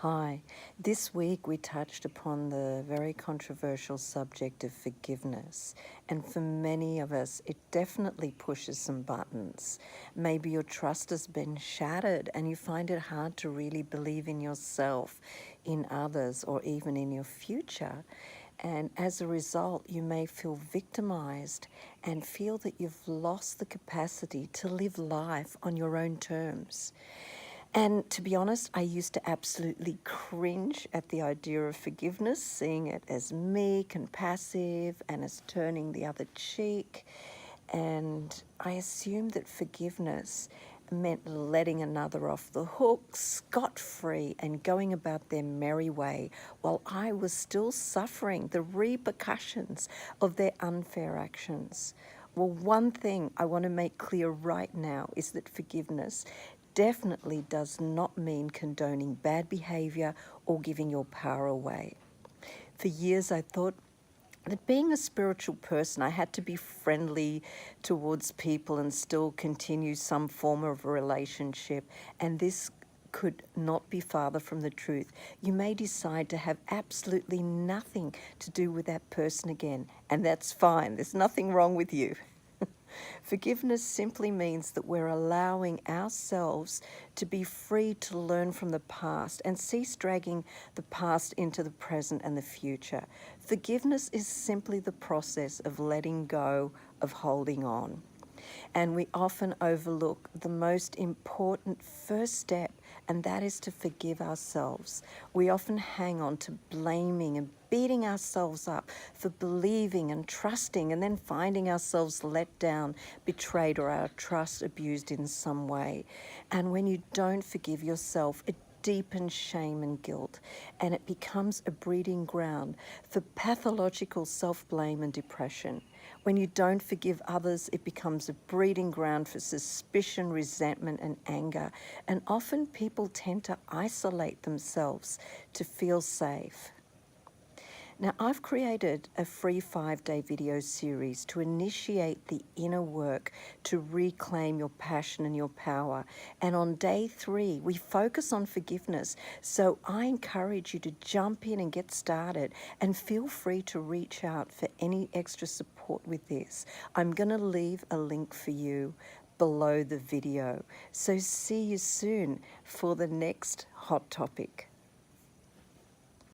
Hi. This week we touched upon the very controversial subject of forgiveness. And for many of us, it definitely pushes some buttons. Maybe your trust has been shattered and you find it hard to really believe in yourself, in others, or even in your future. And as a result, you may feel victimized and feel that you've lost the capacity to live life on your own terms. And to be honest, I used to absolutely cringe at the idea of forgiveness, seeing it as meek and passive and as turning the other cheek. And I assumed that forgiveness meant letting another off the hook, scot-free, and going about their merry way while I was still suffering the repercussions of their unfair actions. Well, one thing I want to make clear right now is that forgiveness definitely does not mean condoning bad behavior or giving your power away. For years, I thought that being a spiritual person, I had to be friendly towards people and still continue some form of a relationship, and this could not be farther from the truth. You may decide to have absolutely nothing to do with that person again, and that's fine. There's nothing wrong with you. Forgiveness simply means that we're allowing ourselves to be free to learn from the past and cease dragging the past into the present and the future. Forgiveness is simply the process of letting go, of holding on. And we often overlook the most important first step, and that is to forgive ourselves. We often hang on to blaming and beating ourselves up for believing and trusting, and then finding ourselves let down, betrayed, or our trust abused in some way. And when you don't forgive yourself, it deepens shame and guilt, and it becomes a breeding ground for pathological self-blame and depression. When you don't forgive others, it becomes a breeding ground for suspicion, resentment, and anger. And often people tend to isolate themselves to feel safe. Now, I've created a free 5-day video series to initiate the inner work to reclaim your passion and your power. And on day 3, we focus on forgiveness. So I encourage you to jump in and get started, and feel free to reach out for any extra support with this. I'm going to leave a link for you below the video. So see you soon for the next hot topic.